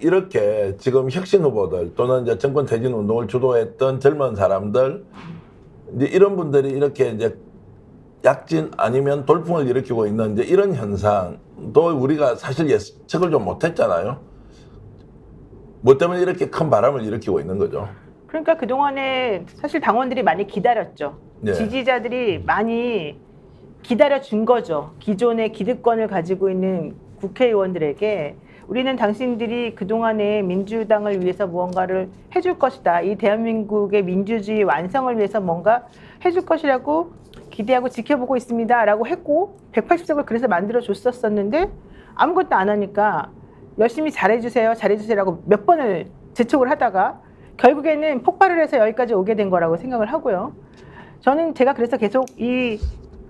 이렇게 지금 혁신 후보들 또는 이제 정권 퇴진 운동을 주도했던 젊은 사람들 이제 이런 분들이 이렇게 이제 약진 아니면 돌풍을 일으키고 있는 이제 이런 현상도 우리가 사실 예측을 좀 못했잖아요. 뭐 때문에 이렇게 큰 바람을 일으키고 있는 거죠. 그러니까 그동안에 사실 당원들이 많이 기다렸죠. 네. 지지자들이 많이 기다려준 거죠. 기존의 기득권을 가지고 있는 국회의원들에게 우리는 당신들이 그동안에 민주당을 위해서 무언가를 해줄 것이다. 이 대한민국의 민주주의 완성을 위해서 뭔가 해줄 것이라고 기대하고 지켜보고 있습니다. 라고 했고 180석을 그래서 만들어줬었는데 아무것도 안 하니까 열심히 잘해주세요. 잘해주세요라고 몇 번을 재촉을 하다가 결국에는 폭발을 해서 여기까지 오게 된 거라고 생각을 하고요. 저는 제가 그래서 계속 이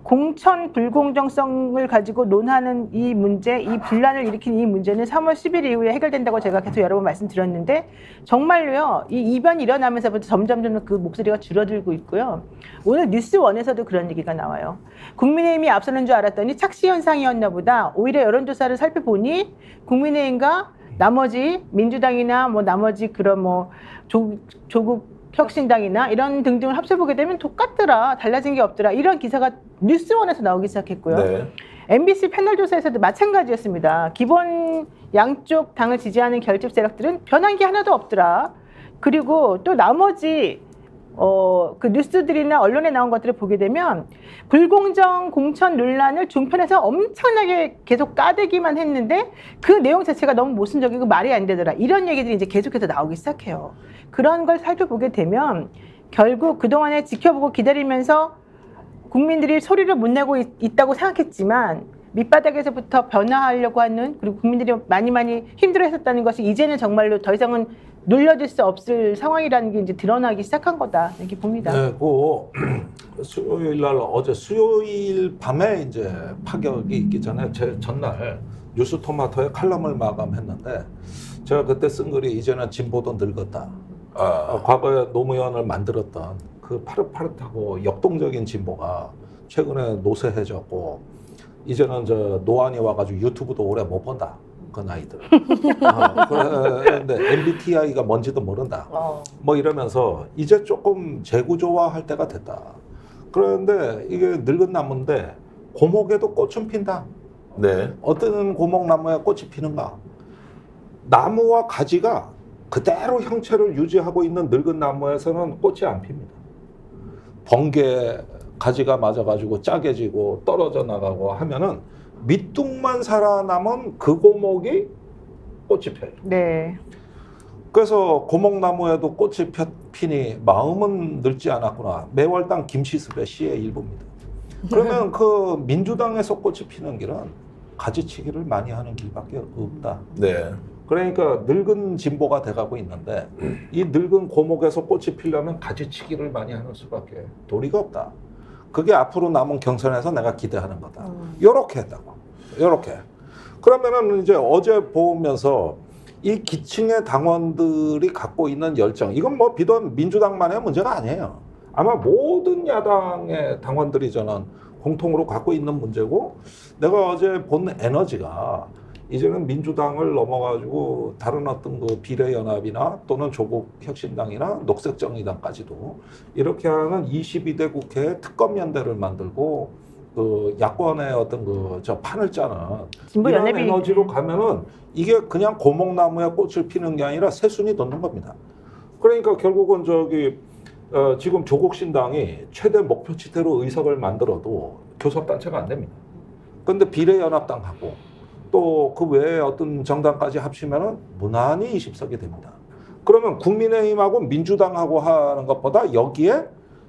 공천 불공정성을 가지고 논하는 이 문제, 이 분란을 일으킨 이 문제는 3월 10일 이후에 해결된다고 제가 계속 여러 번 말씀드렸는데 정말로요. 이 이변이 일어나면서부터 점점 그 목소리가 줄어들고 있고요. 오늘 뉴스원에서도 그런 얘기가 나와요. 국민의힘이 앞서는 줄 알았더니 착시 현상이었나 보다. 오히려 여론조사를 살펴보니 국민의힘과 나머지 민주당이나 뭐 나머지 그런 뭐 조국 혁신당이나 이런 등등을 합쳐보게 되면 똑같더라. 달라진 게 없더라. 이런 기사가 뉴스원에서 나오기 시작했고요. 네. MBC 패널 조사에서도 마찬가지였습니다. 기본 양쪽 당을 지지하는 결집 세력들은 변한 게 하나도 없더라. 그리고 또 나머지 그 뉴스들이나 언론에 나온 것들을 보게 되면 불공정 공천 논란을 종편에서 엄청나게 계속 까대기만 했는데 그 내용 자체가 너무 모순적이고 말이 안 되더라. 이런 얘기들이 이제 계속해서 나오기 시작해요. 그런 걸 살펴보게 되면 결국 그동안에 지켜보고 기다리면서 국민들이 소리를 못 내고 있다고 생각했지만 밑바닥에서부터 변화하려고 하는 그리고 국민들이 많이 힘들어했었다는 것이 이제는 정말로 더 이상은 눌려질 수 없을 상황이라는 게 이제 드러나기 시작한 거다 이렇게 봅니다. 네, 수요일 날 어제 수요일 밤에 이제 파격이 있기 전에 제 전날 뉴스토마토에 칼럼을 마감했는데 제가 그때 쓴 글이 이제는 진보도 늙었다. 과거에 노무현을 만들었던 그 파릇파릇하고 역동적인 진보가 최근에 노쇠해졌고 이제는 저 노안이 와가지고 유튜브도 오래 못 본다. 그 나이들. 그런데 MBTI가 뭔지도 모른다. 뭐 이러면서 이제 조금 재구조화할 때가 됐다. 그런데 이게 늙은 나무인데 고목에도 꽃은 핀다. 네. 어떤 고목나무에 꽃이 피는가? 나무와 가지가 그대로 형체를 유지하고 있는 늙은 나무에서는 꽃이 안 핍니다. 번개 가지가 맞아가지고 짜게지고 떨어져 나가고 하면은 밑둥만 살아남은 그 고목이 꽃이 펴요. 네. 그래서 고목나무에도 꽃이 피니 마음은 늙지 않았구나. 매월당 김시습의 시의 일부입니다. 그러면 그 민주당에서 꽃이 피는 길은 가지치기를 많이 하는 길밖에 없다. 네. 그러니까 늙은 진보가 돼가고 있는데 이 늙은 고목에서 꽃이 피려면 가지치기를 많이 하는 수밖에 도리가 없다. 그게 앞으로 남은 경선에서 내가 기대하는 거다. 요렇게 했다고. 요렇게. 그러면은 이제 어제 보면서 이 기층의 당원들이 갖고 있는 열정, 이건 뭐 비단 민주당만의 문제가 아니에요. 아마 모든 야당의 당원들이 저는 공통으로 갖고 있는 문제고, 내가 어제 본 에너지가 이제는 민주당을 넘어가지고 다른 어떤 그 비례연합이나 또는 조국혁신당이나 녹색정의당까지도 이렇게 하는 22대 국회에 특검연대를 만들고 그 야권의 어떤 그 저 판을 짜는 이런 에너지로 가면은 이게 그냥 고목나무에 꽃을 피는 게 아니라 새순이 돋는 겁니다. 그러니까 결국은 지금 조국신당이 최대 목표치대로 의석을 만들어도 교섭단체가 안 됩니다. 그런데 비례연합당하고 또 그 외에 어떤 정당까지 합치면은 무난히 20석이 됩니다. 그러면 국민의힘하고 민주당하고 하는 것보다 여기에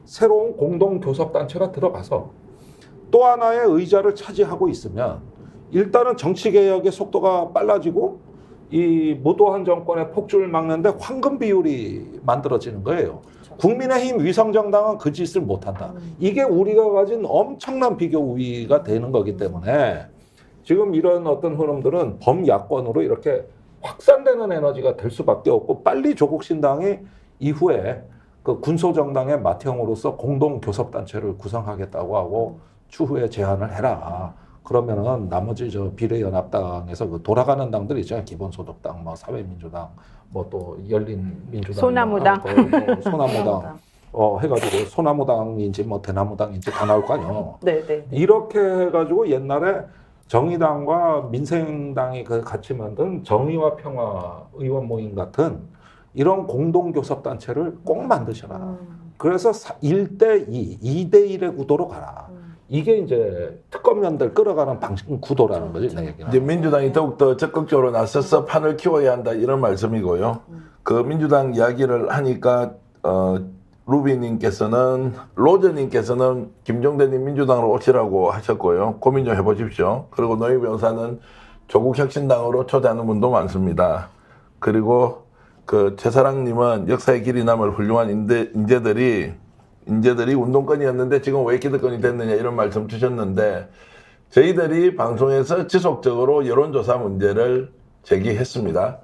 새로운 공동교섭단체가 들어가서 또 하나의 의자를 차지하고 있으면 일단은 정치개혁의 속도가 빨라지고 이 무도한 정권의 폭주를 막는데 황금 비율이 만들어지는 거예요. 국민의힘 위성정당은 그 짓을 못한다. 이게 우리가 가진 엄청난 비교 우위가 되는 거기 때문에 지금 이런 어떤 흐름들은 범야권으로 이렇게 확산되는 에너지가 될 수밖에 없고, 빨리 조국신당이 이후에 그 군소정당의 맏형으로서 공동교섭단체를 구성하겠다고 하고 추후에 제안을 해라. 그러면은 나머지 저 비례연합당에서 그 돌아가는 당들 있잖아요. 기본소득당, 뭐 사회민주당, 뭐 또 열린민주당, 소나무당. 뭐 소나무당, 해가지고 소나무당인지 뭐 대나무당인지 다 나올 거 아니에요. 네네. 이렇게 해가지고 옛날에 정의당과 민생당이 그 같이 만든 정의와 평화 의원 모임 같은 이런 공동교섭단체를 꼭 만드셔라. 그래서 1대2, 2대1의 구도로 가라. 이게 이제 특검연대를 끌어가는 방식 구도라는 거지, 내 얘기는. 이제 민주당이 더욱더 적극적으로 나서서 판을 키워야 한다 이런 말씀이고요. 그 민주당 이야기를 하니까 루비님께서는 로저님께서는 김종대님 민주당으로 오시라고 하셨고요. 고민 좀 해보십시오. 그리고 노희 변호사는 조국 혁신당으로 초대하는 분도 많습니다. 그리고 그 최사랑님은 역사의 길이 남을 훌륭한 인재들이 운동권이었는데 지금 왜 기득권이 됐느냐 이런 말씀 주셨는데 저희들이 방송에서 지속적으로 여론조사 문제를 제기했습니다.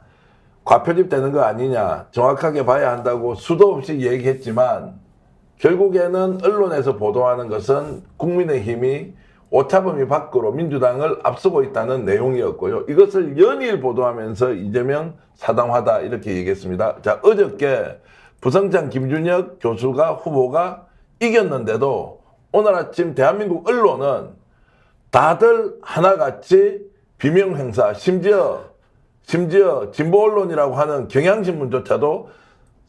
과표집되는 거 아니냐 정확하게 봐야 한다고 수도 없이 얘기했지만 결국에는 언론에서 보도하는 것은 국민의힘이 오차범위 밖으로 민주당을 앞서고 있다는 내용이었고요. 이것을 연일 보도하면서 이재명 사당화다 이렇게 얘기했습니다. 자, 어저께 부성장 김준혁 교수가 후보가 이겼는데도 오늘 아침 대한민국 언론은 다들 하나같이 비명 행사, 심지어 진보 언론이라고 하는 경향신문조차도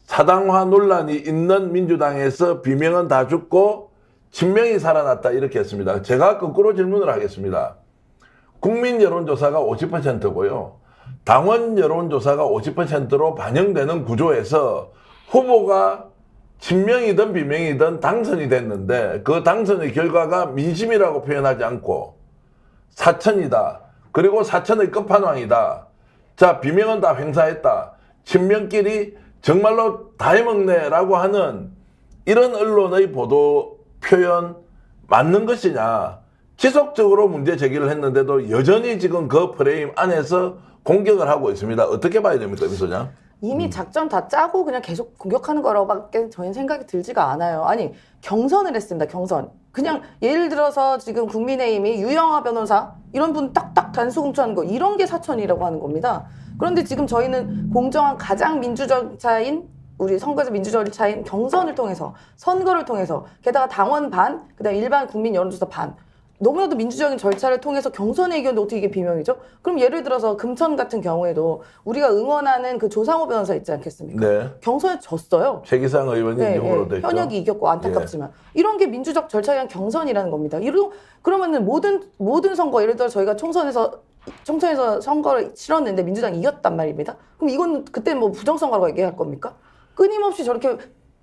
사당화 논란이 있는 민주당에서 비명은 다 죽고 친명이 살아났다 이렇게 했습니다. 제가 거꾸로 질문을 하겠습니다. 국민 여론조사가 50%고요. 당원 여론조사가 50%로 반영되는 구조에서 후보가 친명이든 비명이든 당선이 됐는데 그 당선의 결과가 민심이라고 표현하지 않고 사천이다. 그리고 사천의 끝판왕이다. 자, 비명은 다 횡사했다. 친명끼리 정말로 다 해먹네라고 하는 이런 언론의 보도 표현 맞는 것이냐. 지속적으로 문제 제기를 했는데도 여전히 지금 그 프레임 안에서 공격을 하고 있습니다. 어떻게 봐야 됩니까, 임 소장? 이미 작전 다 짜고 그냥 계속 공격하는 거라고밖에 저희는 생각이 들지가 않아요. 아니, 경선을 했습니다. 경선. 그냥 예를 들어서 지금 국민의힘이 유영하 변호사 이런 분 딱딱 단수공천하는 거 이런 게 사천이라고 하는 겁니다. 그런데 지금 저희는 공정한 가장 민주절차인 우리 선거에서 민주절차인 경선을 통해서 선거를 통해서 게다가 당원 반 그다음에 일반 국민 여론조사 반 너무나도 민주적인 절차를 통해서 경선에 이겼는데 어떻게 이게 비명이죠? 그럼 예를 들어서 금천 같은 경우에도 우리가 응원하는 그 조상호 변호사 있지 않겠습니까? 네. 경선에 졌어요. 최기상 의원이 이용으로 됐죠. 현역이 이겼고 안타깝지만 이런 게 민주적 절차에 의한 경선이라는 겁니다. 그러면은 모든 선거 예를 들어 저희가 총선에서 선거를 치렀는데 민주당이 이겼단 말입니다. 그럼 이건 그때 뭐 부정선거라고 얘기할 겁니까? 끊임없이 저렇게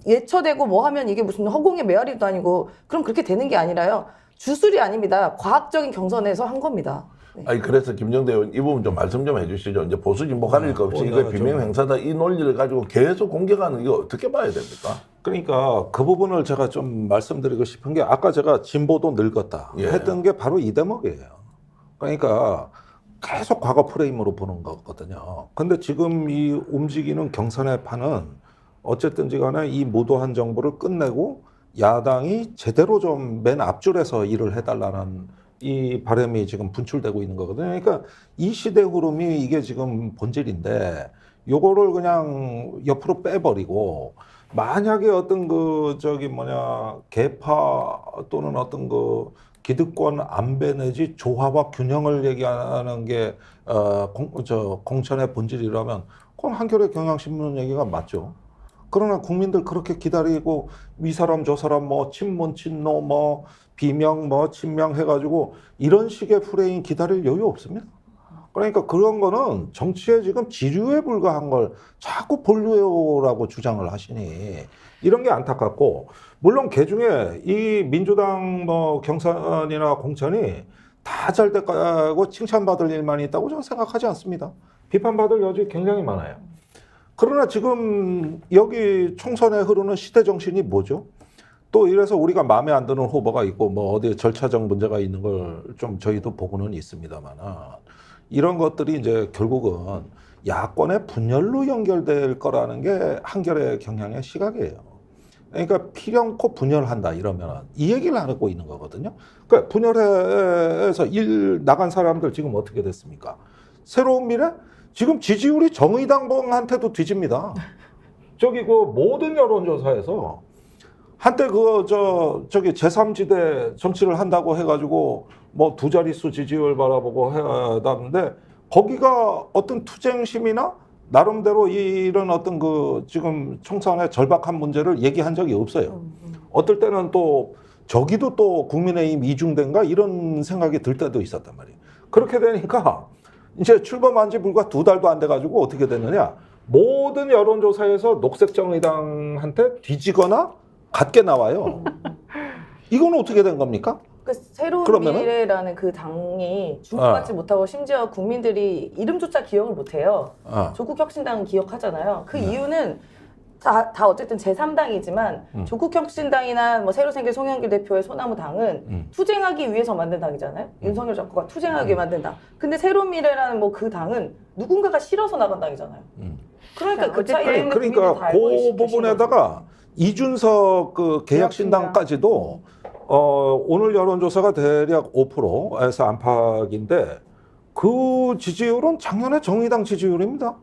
예처되고 뭐 하면 이게 무슨 허공의 메아리도 아니고 그럼 그렇게 되는 게 아니라요. 주술이 아닙니다. 과학적인 경선에서 한 겁니다. 네. 아니 그래서 김정대 의원 이 부분 좀 말씀 좀 해주시죠. 이제 보수 진보 가릴 거 없이 이거 비명 행사다 이 논리를 가지고 계속 공격하는 이거 어떻게 봐야 됩니까? 그러니까 그 부분을 제가 좀 말씀드리고 싶은 게 아까 제가 진보도 늙었다 했던 게 바로 이 대목이에요. 그러니까 계속 과거 프레임으로 보는 거거든요. 근데 지금 이 움직이는 경선의 판은 어쨌든지 간에 이 무도한 정부를 끝내고 야당이 제대로 좀 맨 앞줄에서 일을 해달라는 이 바람이 지금 분출되고 있는 거거든요. 그러니까 이 시대 흐름이 이게 지금 본질인데 요거를 그냥 옆으로 빼버리고 만약에 어떤 개파 또는 어떤 기득권 안배 내지 조화와 균형을 얘기하는 게 공천의 본질이라면 그건 한겨레 경향신문 얘기가 맞죠. 그러나 국민들 그렇게 기다리고 이 사람 저 사람 뭐 친문 친노 뭐 비명 뭐 친명 해가지고 이런 식의 프레임 기다릴 여유 없습니다. 그러니까 그런 거는 정치에 지금 지류에 불과한 걸 자꾸 본류라고 주장을 하시니 이런 게 안타깝고 물론 개중에 이 민주당 뭐 경선이나 공천이 다 잘 됐고 칭찬받을 일만 있다고 저는 생각하지 않습니다. 비판받을 여지 굉장히 많아요. 그러나 지금 여기 총선에 흐르는 시대 정신이 뭐죠? 또 이래서 우리가 마음에 안 드는 후보가 있고 뭐 어디 절차적 문제가 있는 걸 좀 저희도 보고는 있습니다만 이런 것들이 이제 결국은 야권의 분열로 연결될 거라는 게 한겨레 경향의 시각이에요. 그러니까 필연코 분열한다 이러면 이 얘기를 하고 있는 거거든요. 그러니까 분열해서 일 나간 사람들 지금 어떻게 됐습니까? 새로운 미래? 지금 지지율이 정의당한테도 뒤집니다. 저기 그 모든 여론조사에서 한때 저기 제3지대 정치를 한다고 해가지고 뭐 두 자릿수 지지율 바라보고 해놨는데 거기가 어떤 투쟁심이나 나름대로 이런 어떤 그 지금 총선의 절박한 문제를 얘기한 적이 없어요. 어떨 때는 또 저기도 또 국민의힘 이중된가 이런 생각이 들 때도 있었단 말이에요. 그렇게 되니까 이제 출범한 지 불과 2달도 안 돼가지고 어떻게 됐느냐. 모든 여론조사에서 녹색정의당한테 뒤지거나 같게 나와요. 이건 어떻게 된 겁니까? 그 새로운 그러면은? 미래라는 그 당이 주목받지 못하고 심지어 국민들이 이름조차 기억을 못해요. 조국혁신당은 기억하잖아요. 그 이유는 다 어쨌든 제3당이지만 조국혁신당이나 뭐 새로 생긴 송영길 대표의 소나무당은 투쟁하기 위해서 만든 당이잖아요. 윤석열 정부가 투쟁하게 만든 당. 근데 새로운 미래라는 뭐 그 당은 누군가가 싫어서 나간 당이잖아요. 그러니까 그 차이 때문에 국민들이 다 그러니까 알고 그 계신 부분에다가 이준석 그 개혁신당까지도 오늘 여론조사가 대략 5%에서 안팎인데 그 지지율은 작년에 정의당 지지율입니다.